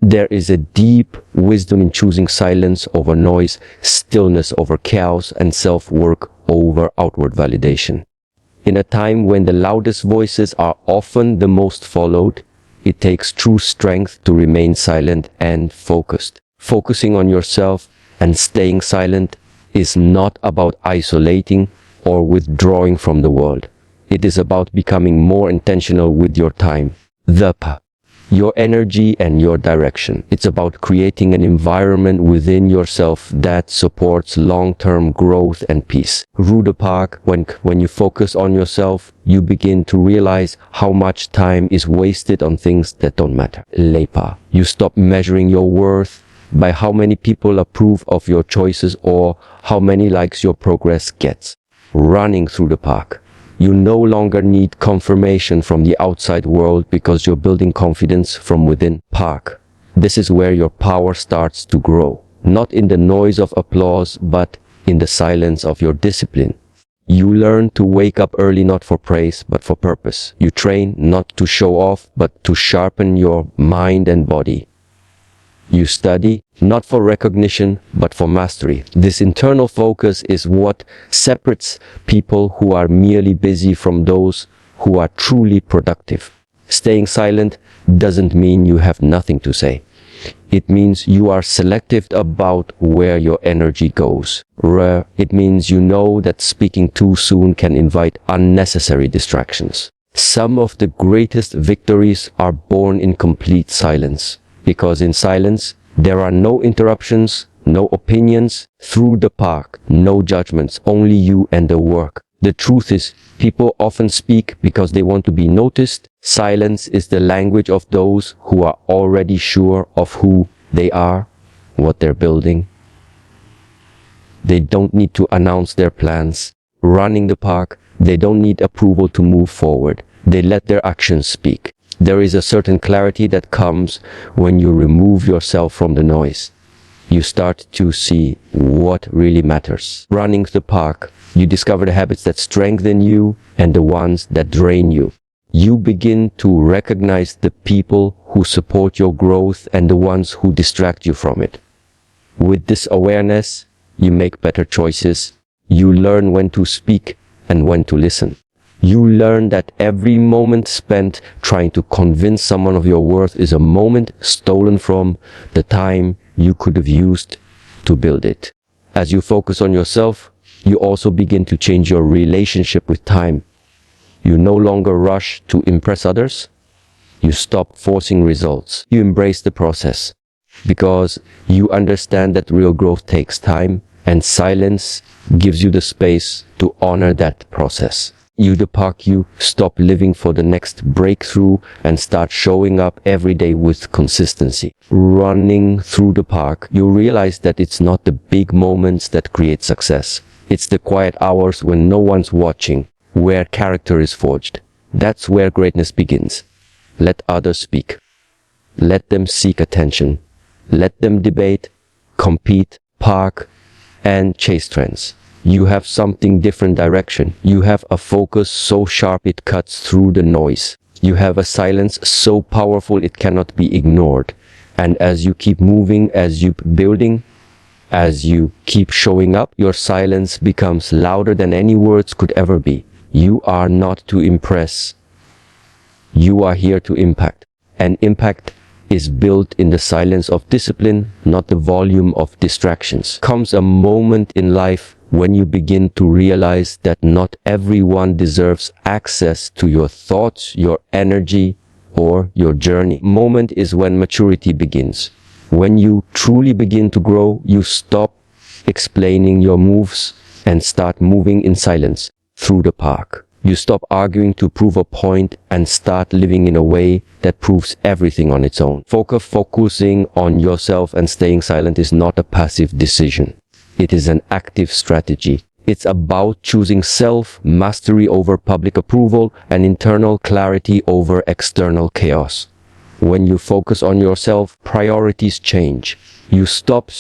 There is a deep wisdom in choosing silence over noise, stillness over chaos, and self-work over outward validation. In a time when the loudest voices are often the most followed, it takes true strength to remain silent and focused. Focusing on yourself and staying silent is not about isolating or withdrawing from the world. It is about becoming more intentional with your time, your energy, and your direction. It's about creating an environment within yourself that supports long-term growth and peace. Rudepark, when you focus on yourself, you begin to realize how much time is wasted on things that don't matter. Lepa, you stop measuring your worth by how many people approve of your choices or how many likes your progress gets. Running through the park, you no longer need confirmation from the outside world because you're building confidence from within. Park, this is where your power starts to grow, not in the noise of applause, but in the silence of your discipline. You learn to wake up early not for praise, but for purpose. You train not to show off, but to sharpen your mind and body. You study not for recognition, but for mastery. This internal focus is what separates people who are merely busy from those who are truly productive. Staying silent doesn't mean you have nothing to say. It means you are selective about where your energy goes. It means you know that speaking too soon can invite unnecessary distractions. Some of the greatest victories are born in complete silence. Because in silence, there are no interruptions, no opinions. Through the park, no judgments, only you and the work. The truth is, people often speak because they want to be noticed. Silence is the language of those who are already sure of who they are, what they're building. They don't need to announce their plans. Running the park, they don't need approval to move forward. They let their actions speak. There is a certain clarity that comes when you remove yourself from the noise. You start to see what really matters. Running the park, you discover the habits that strengthen you and the ones that drain you. You begin to recognize the people who support your growth and the ones who distract you from it. With this awareness, you make better choices. You learn when to speak and when to listen. You learn that every moment spent trying to convince someone of your worth is a moment stolen from the time you could have used to build it. As you focus on yourself, you also begin to change your relationship with time. You no longer rush to impress others. You stop forcing results. You embrace the process because you understand that real growth takes time, and silence gives you the space to honor that process. You stop living for the next breakthrough and start showing up every day with consistency. Running through the park, you realize that it's not the big moments that create success. It's the quiet hours when no one's watching, where character is forged. That's where greatness begins. Let others speak. Let them seek attention. Let them debate, compete, park, and chase trends. You have something different direction. You have a focus so sharp it cuts through the noise. You have a silence so powerful it cannot be ignored. And as you keep moving, as you building, as you keep showing up, your silence becomes louder than any words could ever be. You are not to impress. You are here to impact. And impact is built in the silence of discipline, not the volume of distractions. Comes a moment in life when you begin to realize that not everyone deserves access to your thoughts, your energy, or your journey. Moment is when maturity begins. When you truly begin to grow, you stop explaining your moves and start moving in silence through the park. You stop arguing to prove a point and start living in a way that proves everything on its own. Focusing on yourself and staying silent is not a passive decision. It is an active strategy. It's about choosing self-mastery over public approval and internal clarity over external chaos. When you focus on yourself, priorities change. You stop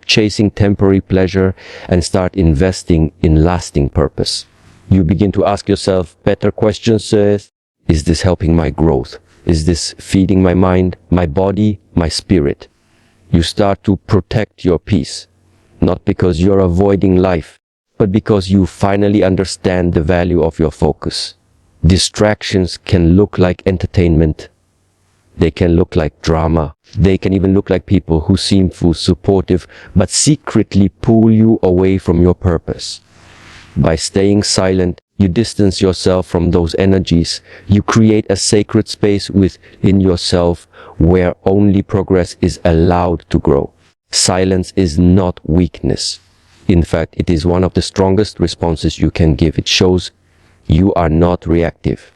chasing temporary pleasure and start investing in lasting purpose. You begin to ask yourself better questions. Is this helping my growth? Is this feeding my mind, my body, my spirit? You start to protect your peace, not because you're avoiding life, but because you finally understand the value of your focus. Distractions can look like entertainment. They can look like drama. They can even look like people who seem full supportive, but secretly pull you away from your purpose. By staying silent, you distance yourself from those energies. You create a sacred space within yourself where only progress is allowed to grow. Silence is not weakness. In fact, it is one of the strongest responses you can give. It shows you are not reactive.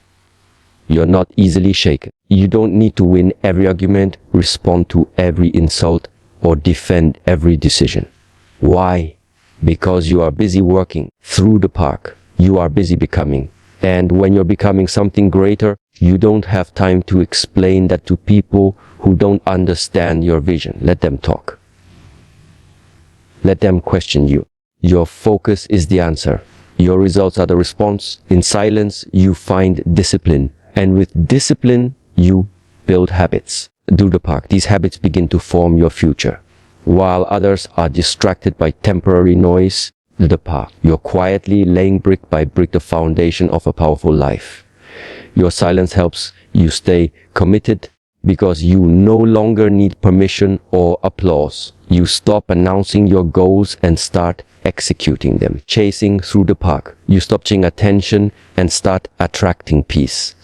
You're not easily shaken. You don't need to win every argument, respond to every insult, or defend every decision. Why? Because you are busy working through the park. You are busy becoming. And when you're becoming something greater, you don't have time to explain that to people who don't understand your vision. Let them talk. Let them question you. Your focus is the answer. Your results are the response. In silence, you find discipline. And with discipline, you build habits. Do the park. These habits begin to form your future. While others are distracted by temporary noise, the park. You're quietly laying brick by brick the foundation of a powerful life. Your silence helps you stay committed because you no longer need permission or applause. You stop announcing your goals and start executing them. Chasing through the park. You stop chasing attention and start attracting peace.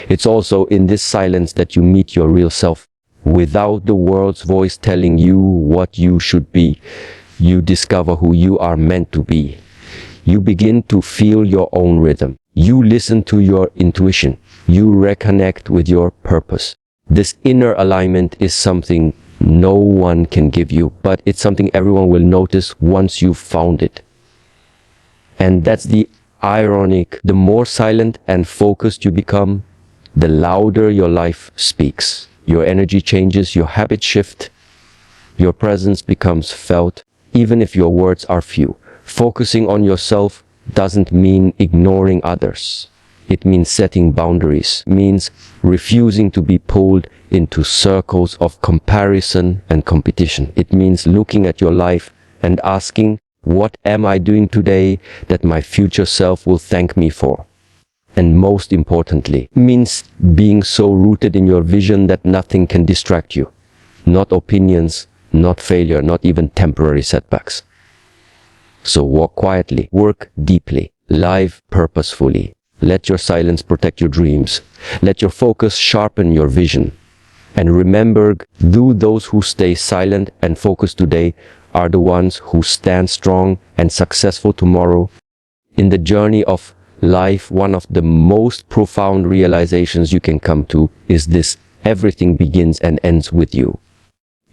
It's also in this silence that you meet your real self. Without the world's voice telling you what you should be, you discover who you are meant to be. You begin to feel your own rhythm. You listen to your intuition. You reconnect with your purpose. This inner alignment is something no one can give you, but it's something everyone will notice once you've found it. And that's the ironic. The more silent and focused you become, the louder your life speaks. Your energy changes, your habits shift, your presence becomes felt, even if your words are few. Focusing on yourself doesn't mean ignoring others. It means setting boundaries. It means refusing to be pulled into circles of comparison and competition. It means looking at your life and asking, what am I doing today that my future self will thank me for? And most importantly, it means being so rooted in your vision that nothing can distract you. Not opinions, not failure, not even temporary setbacks. So walk quietly, work deeply, live purposefully. Let your silence protect your dreams. Let your focus sharpen your vision. And remember, those who stay silent and focused today are the ones who stand strong and successful tomorrow. In the journey of life, one of the most profound realizations you can come to is this: everything begins and ends with you.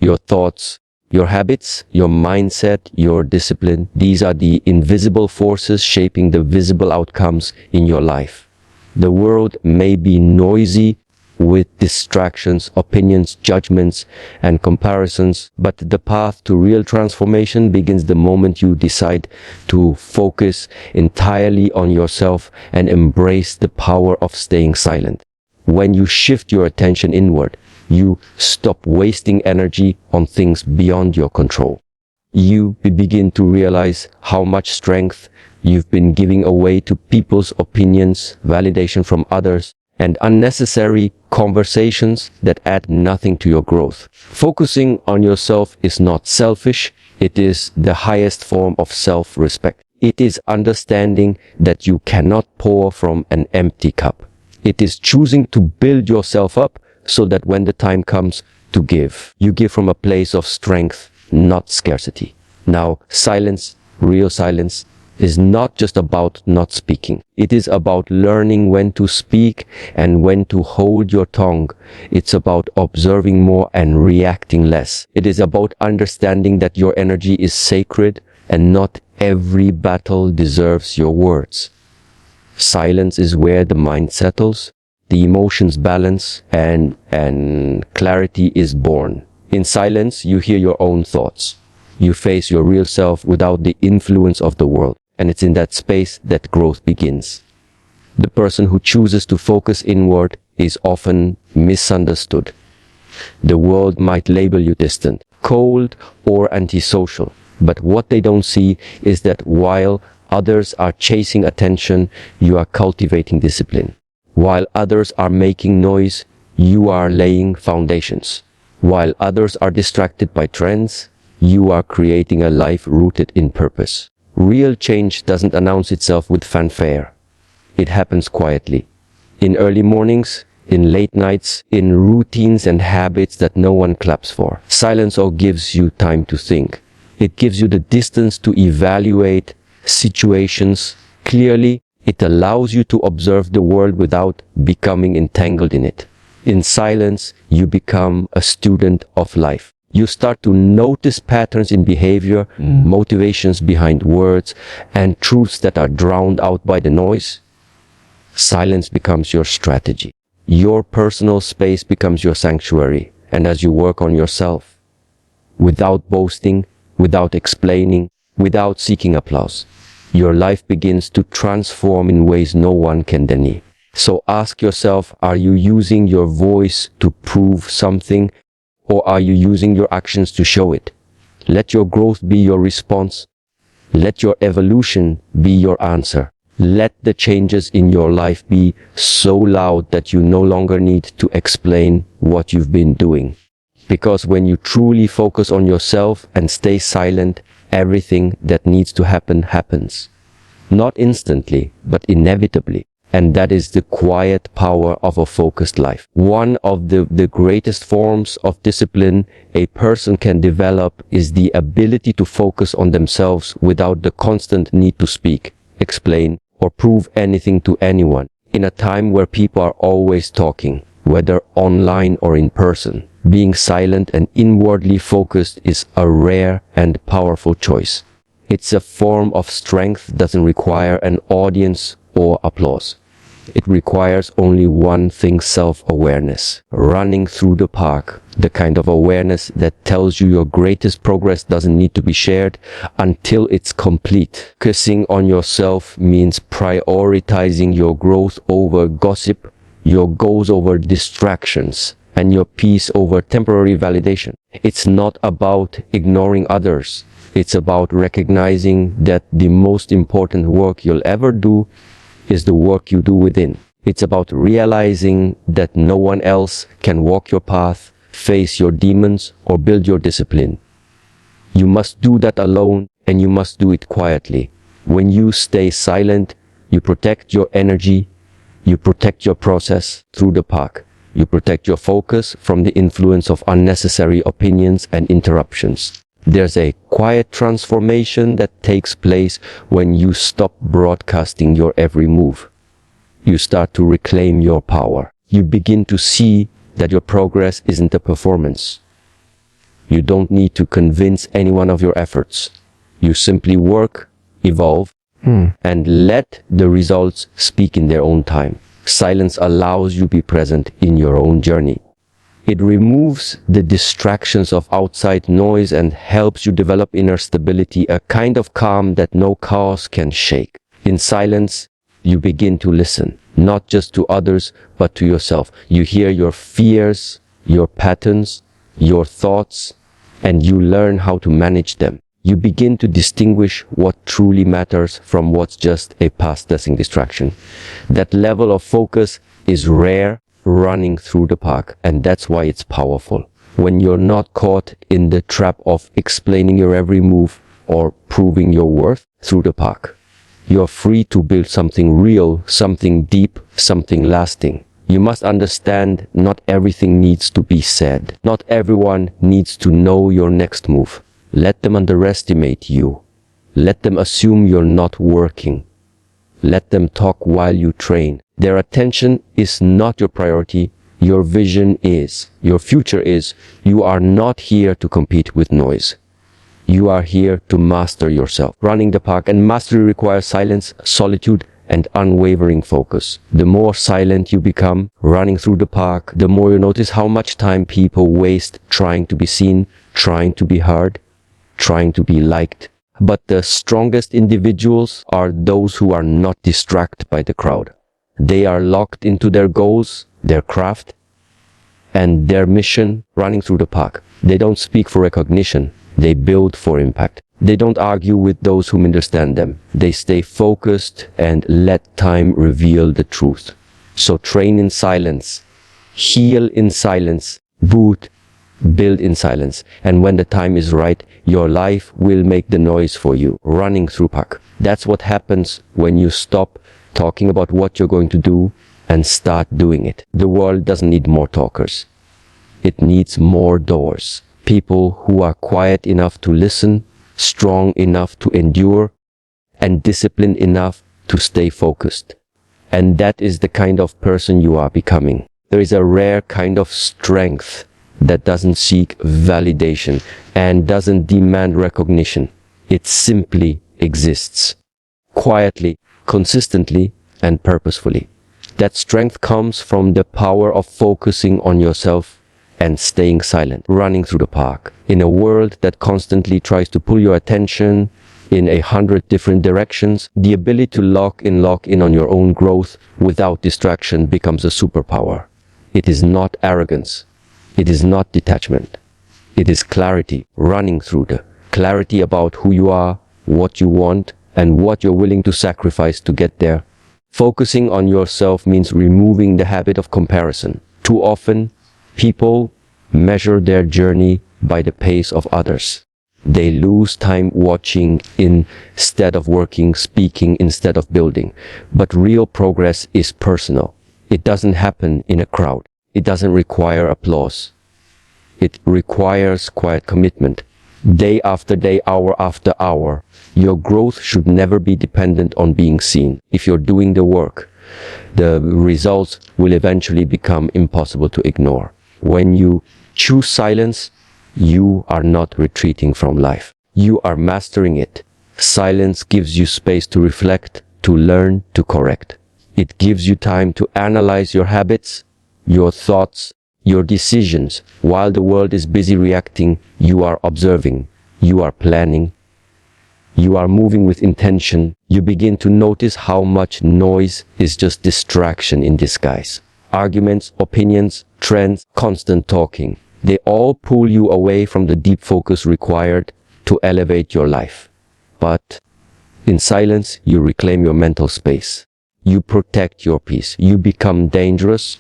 Your thoughts, your habits, your mindset, your discipline, these are the invisible forces shaping the visible outcomes in your life. The world may be noisy with distractions, opinions, judgments, and comparisons, but the path to real transformation begins the moment you decide to focus entirely on yourself and embrace the power of staying silent. When you shift your attention inward, you stop wasting energy on things beyond your control. You begin to realize how much strength you've been giving away to people's opinions, validation from others, and unnecessary conversations that add nothing to your growth. Focusing on yourself is not selfish. It is the highest form of self-respect. It is understanding that you cannot pour from an empty cup. It is choosing to build yourself up so that when the time comes to give, you give from a place of strength, not scarcity. Now, silence, real silence, is not just about not speaking. It is about learning when to speak and when to hold your tongue. It's about observing more and reacting less. It is about understanding that your energy is sacred and not every battle deserves your words. Silence is where the mind settles, the emotions balance, and clarity is born. In silence, you hear your own thoughts. You face your real self without the influence of the world. And it's in that space that growth begins. The person who chooses to focus inward is often misunderstood. The world might label you distant, cold, or antisocial, but what they don't see is that while others are chasing attention, you are cultivating discipline. While others are making noise, you are laying foundations. While others are distracted by trends, you are creating a life rooted in purpose. Real change doesn't announce itself with fanfare. It happens quietly. In early mornings, in late nights, in routines and habits that no one claps for. Silence all gives you time to think. It gives you the distance to evaluate situations clearly. It allows you to observe the world without becoming entangled in it. In silence, you become a student of life. You start to notice patterns in behavior, motivations behind words, and truths that are drowned out by the noise. Silence becomes your strategy. Your personal space becomes your sanctuary. And as you work on yourself, without boasting, without explaining, without seeking applause, your life begins to transform in ways no one can deny. So ask yourself, are you using your voice to prove something, or are you using your actions to show it? Let your growth be your response. Let your evolution be your answer. Let the changes in your life be so loud that you no longer need to explain what you've been doing. Because when you truly focus on yourself and stay silent, everything that needs to happen happens. Not instantly, but inevitably. And that is the quiet power of a focused life. One of the greatest forms of discipline a person can develop is the ability to focus on themselves without the constant need to speak, explain, or prove anything to anyone. In a time where people are always talking, whether online or in person, being silent and inwardly focused is a rare and powerful choice. It's a form of strength that doesn't require an audience or applause. It requires only one thing: self-awareness. Running through the park, the kind of awareness that tells you your greatest progress doesn't need to be shared until it's complete. Focusing on yourself means prioritizing your growth over gossip, your goals over distractions, and your peace over temporary validation. It's not about ignoring others. It's about recognizing that the most important work you'll ever do is the work you do within. It's about realizing that no one else can walk your path, face your demons, or build your discipline. You must do that alone, and you must do it quietly. When you stay silent, you protect your energy, you protect your process through the park. You protect your focus from the influence of unnecessary opinions and interruptions. There's a quiet transformation that takes place when you stop broadcasting your every move. You start to reclaim your power. You begin to see that your progress isn't a performance. You don't need to convince anyone of your efforts. You simply work, evolve, and let the results speak in their own time. Silence allows you to be present in your own journey. It removes the distractions of outside noise and helps you develop inner stability, a kind of calm that no chaos can shake. In silence, you begin to listen, not just to others, but to yourself. You hear your fears, your patterns, your thoughts, and you learn how to manage them. You begin to distinguish what truly matters from what's just a passing distraction. That level of focus is rare, running through the park, and that's why it's powerful. When you're not caught in the trap of explaining your every move or proving your worth through the park, you're free to build something real, something deep, something lasting. You must understand not everything needs to be said. Not everyone needs to know your next move. Let them underestimate you. Let them assume you're not working. Let them talk while you train. Their attention is not your priority. Your vision is. Your future is. You are not here to compete with noise. You are here to master yourself. Running the park and mastery requires silence, solitude, and unwavering focus. The more silent you become running through the park, the more you notice how much time people waste trying to be seen, trying to be heard, trying to be liked. But the strongest individuals are those who are not distracted by the crowd. They are locked into their goals, their craft, and their mission running through the park. They don't speak for recognition. They build for impact. They don't argue with those who understand them. They stay focused and let time reveal the truth. So train in silence, heal in silence, build in silence. And when the time is right, your life will make the noise for you, running through park. That's what happens when you stop talking about what you're going to do and start doing it. The world doesn't need more talkers. It needs more doors. People who are quiet enough to listen, strong enough to endure, and disciplined enough to stay focused. And that is the kind of person you are becoming. There is a rare kind of strength that doesn't seek validation and doesn't demand recognition. It simply exists. Quietly, consistently, and purposefully. That strength comes from the power of focusing on yourself and staying silent, running through the park. In a world that constantly tries to pull your attention in 100 different directions, the ability to lock in on your own growth without distraction becomes a superpower. It is not arrogance. It is not detachment. It is clarity, running through the clarity about who you are, what you want, and what you're willing to sacrifice to get there. Focusing on yourself means removing the habit of comparison. Too often, people measure their journey by the pace of others. They lose time watching instead of working, speaking instead of building. But real progress is personal. It doesn't happen in a crowd. It doesn't require applause. It requires quiet commitment. Day after day, hour after hour. Your growth should never be dependent on being seen. If you're doing the work, the results will eventually become impossible to ignore. When you choose silence, you are not retreating from life. You are mastering it. Silence gives you space to reflect, to learn, to correct. It gives you time to analyze your habits, your thoughts, your decisions. While the world is busy reacting, you are observing, you are planning, you are moving with intention. You begin to notice how much noise is just distraction in disguise. Arguments, opinions, trends, constant talking. They all pull you away from the deep focus required to elevate your life. But in silence, you reclaim your mental space. You protect your peace. You become dangerous,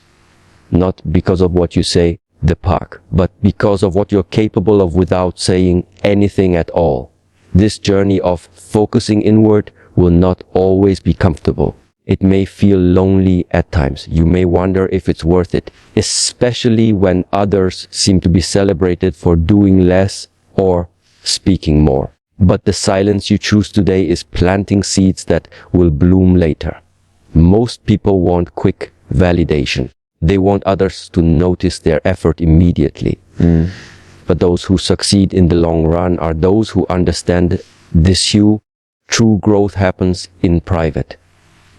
not because of what you say, the park, but because of what you're capable of without saying anything at all. This journey of focusing inward will not always be comfortable. It may feel lonely at times. You may wonder if it's worth it, especially when others seem to be celebrated for doing less or speaking more. But the silence you choose today is planting seeds that will bloom later. Most people want quick validation. They want others to notice their effort immediately. But those who succeed in the long run are those who understand this hue. True growth happens in private.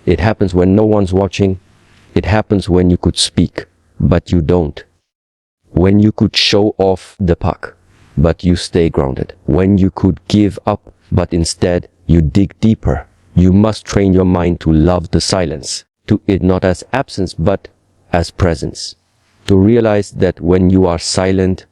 It happens when no one's watching. It happens when you could speak, but you don't. When you could show off the puck, but you stay grounded. When you could give up, but instead you dig deeper. You must train your mind to love the silence, to it not as absence, but as presence. To realize that when you are silent,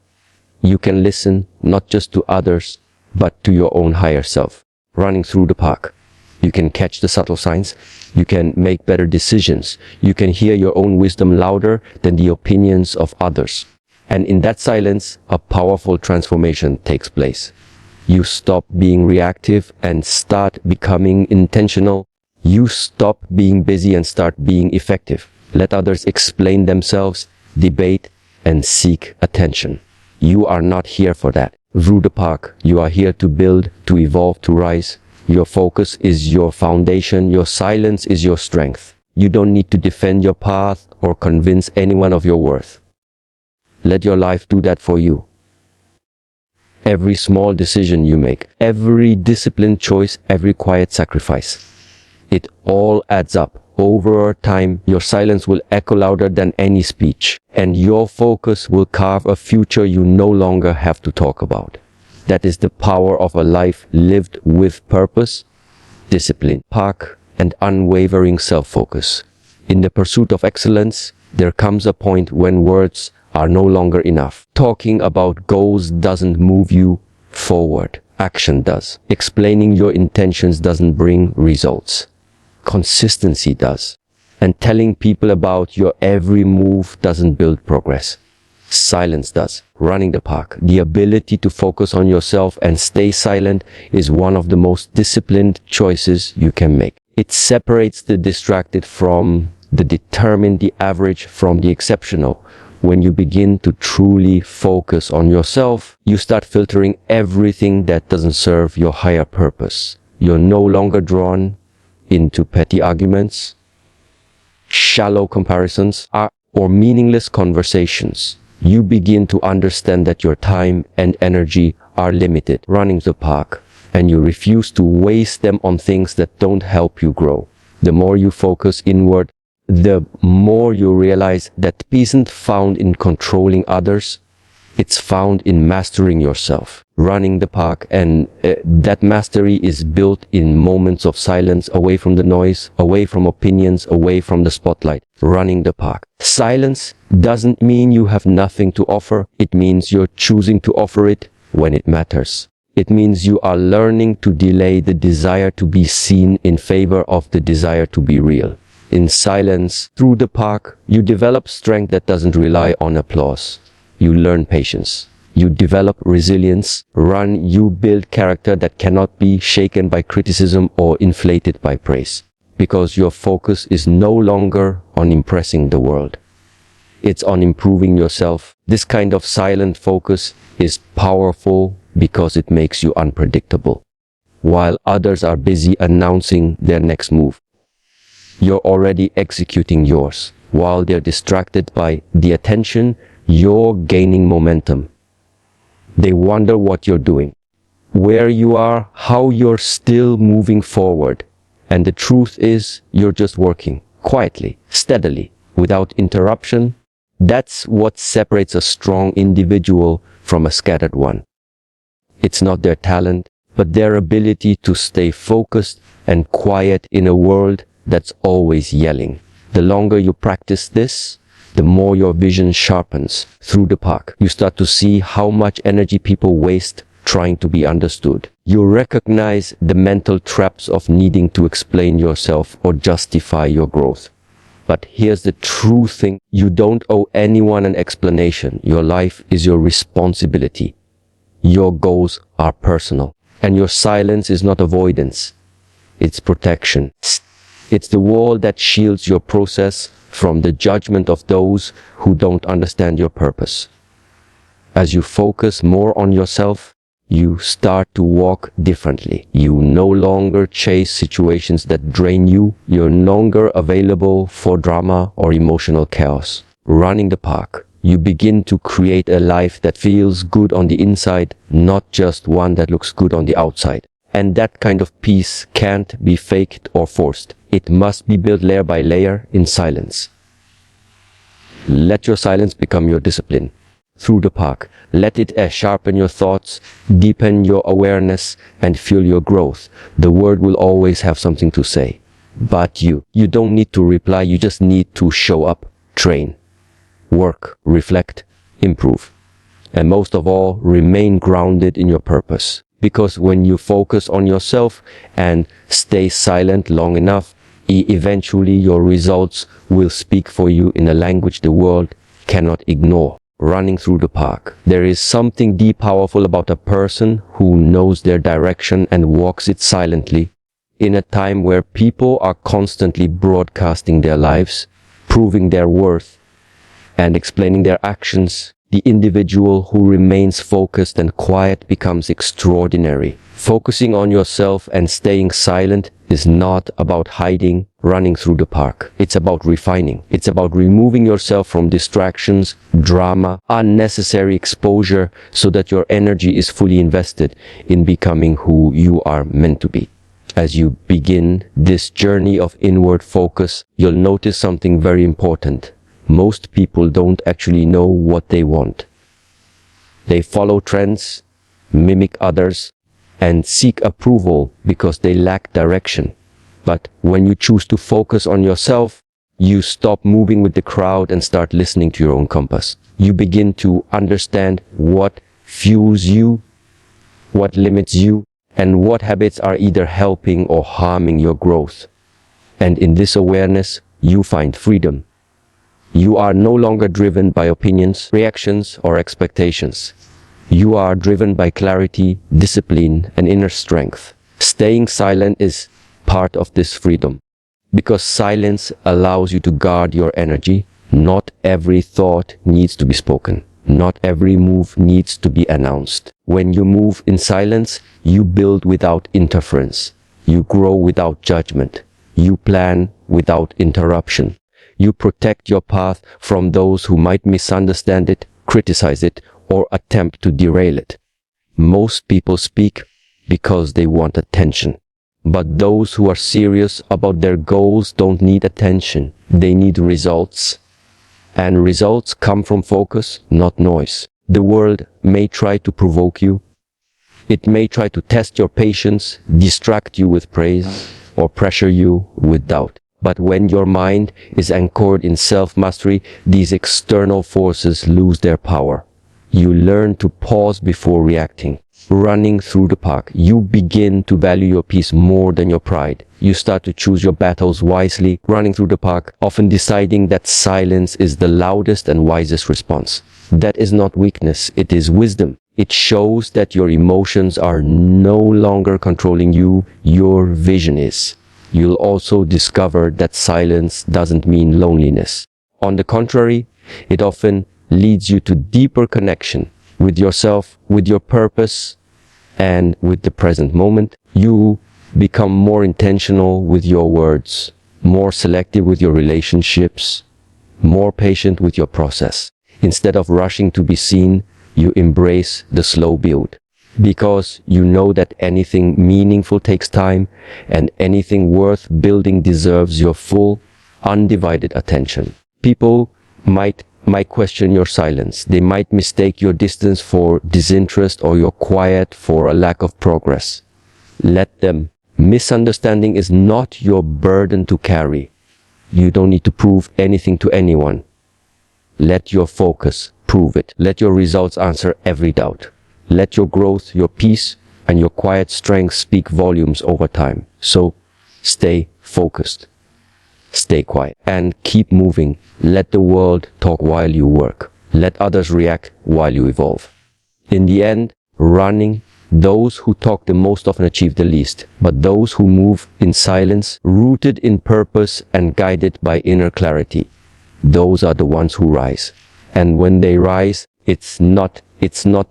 you can listen not just to others, but to your own higher self. Running through the park, you can catch the subtle signs. You can make better decisions. You can hear your own wisdom louder than the opinions of others. And in that silence, a powerful transformation takes place. You stop being reactive and start becoming intentional. You stop being busy and start being effective. Let others explain themselves, debate, and seek attention. You are not here for that. Through the park, you are here to build, to evolve, to rise. Your focus is your foundation. Your silence is your strength. You don't need to defend your path or convince anyone of your worth. Let your life do that for you. Every small decision you make, every disciplined choice, every quiet sacrifice, it all adds up. Over time, your silence will echo louder than any speech, and your focus will carve a future you no longer have to talk about. That is the power of a life lived with purpose, discipline, park, and unwavering self-focus. In the pursuit of excellence, there comes a point when words are no longer enough. Talking about goals doesn't move you forward. Action does. Explaining your intentions doesn't bring results. Consistency does. And telling people about your every move doesn't build progress. Silence does. Running the park. The ability to focus on yourself and stay silent is one of the most disciplined choices you can make. It separates the distracted from the determined, the average from the exceptional. When you begin to truly focus on yourself, you start filtering everything that doesn't serve your higher purpose. You're no longer drawn into petty arguments, shallow comparisons, or meaningless conversations. You begin to understand that your time and energy are limited, running the park, and you refuse to waste them on things that don't help you grow. The more you focus inward, the more you realize that peace isn't found in controlling others, it's found in mastering yourself, running the park, and that mastery is built in moments of silence, away from the noise, away from opinions, away from the spotlight. Running the park. Silence doesn't mean you have nothing to offer. It means you're choosing to offer it when it matters. It means you are learning to delay the desire to be seen in favor of the desire to be real. In silence, through the park, you develop strength that doesn't rely on applause. You learn patience. You develop resilience. You build character that cannot be shaken by criticism or inflated by praise. Because your focus is no longer on impressing the world. It's on improving yourself. This kind of silent focus is powerful because it makes you unpredictable. While others are busy announcing their next move, you're already executing yours. While they're distracted by the attention, you're gaining momentum. They wonder what you're doing, where you are, how you're still moving forward. And the truth is, you're just working quietly, steadily, without interruption. That's what separates a strong individual from a scattered one. It's not their talent, but their ability to stay focused and quiet in a world that's always yelling. The longer you practice this, the more your vision sharpens. Through the park, you start to see how much energy people waste trying to be understood. You recognize the mental traps of needing to explain yourself or justify your growth. But here's the true thing. You don't owe anyone an explanation. Your life is your responsibility. Your goals are personal. And your silence is not avoidance. It's protection. It's the wall that shields your process from the judgment of those who don't understand your purpose. As you focus more on yourself, you start to walk differently. You no longer chase situations that drain you. You're no longer available for drama or emotional chaos. Running the park, you begin to create a life that feels good on the inside, not just one that looks good on the outside. And that kind of peace can't be faked or forced. It must be built layer by layer in silence. Let your silence become your discipline. Through the park, let it sharpen your thoughts, deepen your awareness, and fuel your growth. The word will always have something to say. But you don't need to reply, you just need to show up, train, work, reflect, improve. And most of all, remain grounded in your purpose. Because when you focus on yourself and stay silent long enough, eventually your results will speak for you in a language the world cannot ignore. Running through the park, there is something deep powerful about a person who knows their direction and walks it silently. In a time where people are constantly broadcasting their lives, proving their worth, and explaining their actions, the individual who remains focused and quiet becomes extraordinary. Focusing on yourself and staying silent is not about hiding, running through the park. It's about refining. It's about removing yourself from distractions, drama, unnecessary exposure, so that your energy is fully invested in becoming who you are meant to be. As you begin this journey of inward focus, you'll notice something very important. Most people don't actually know what they want. They follow trends, mimic others, and seek approval because they lack direction. But when you choose to focus on yourself, You stop moving with the crowd and start listening to your own compass. You begin to understand what fuels you, what limits you, and what habits are either helping or harming your growth. And in this awareness, you find freedom. You are no longer driven by opinions, reactions, or expectations. You are driven by clarity, discipline, and inner strength. Staying silent is part of this freedom. Because silence allows you to guard your energy. Not every thought needs to be spoken. Not every move needs to be announced. When you move in silence, you build without interference. You grow without judgment. You plan without interruption. You protect your path from those who might misunderstand it, criticize it, or attempt to derail it. Most people speak because they want attention. But those who are serious about their goals don't need attention. They need results. And results come from focus, not noise. The world may try to provoke you. It may try to test your patience, distract you with praise, or pressure you with doubt. But when your mind is anchored in self-mastery, these external forces lose their power. You learn to pause before reacting. Running through the park, you begin to value your peace more than your pride. You start to choose your battles wisely, running through the park, often deciding that silence is the loudest and wisest response. That is not weakness, it is wisdom. It shows that your emotions are no longer controlling you, your vision is. You'll also discover that silence doesn't mean loneliness. On the contrary, it often leads you to deeper connection with yourself, with your purpose, and with the present moment. You become more intentional with your words, more selective with your relationships, more patient with your process. Instead of rushing to be seen, you embrace the slow build. Because you know that anything meaningful takes time, and anything worth building deserves your full, undivided attention. People might question your silence. They might mistake your distance for disinterest or your quiet for a lack of progress. Let them. Misunderstanding is not your burden to carry. You don't need to prove anything to anyone. Let your focus prove it. Let your results answer every doubt. Let your growth, your peace, and your quiet strength speak volumes over time. So, stay focused. Stay quiet and keep moving. Let the world talk while you work. Let others react while you evolve. In the end, running, those who talk the most often achieve the least, but those who move in silence, rooted in purpose and guided by inner clarity, those are the ones who rise. And when they rise, it's not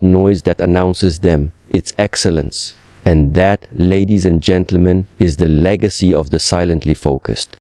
noise that announces them, it's excellence. And that, ladies and gentlemen, is the legacy of the silently focused.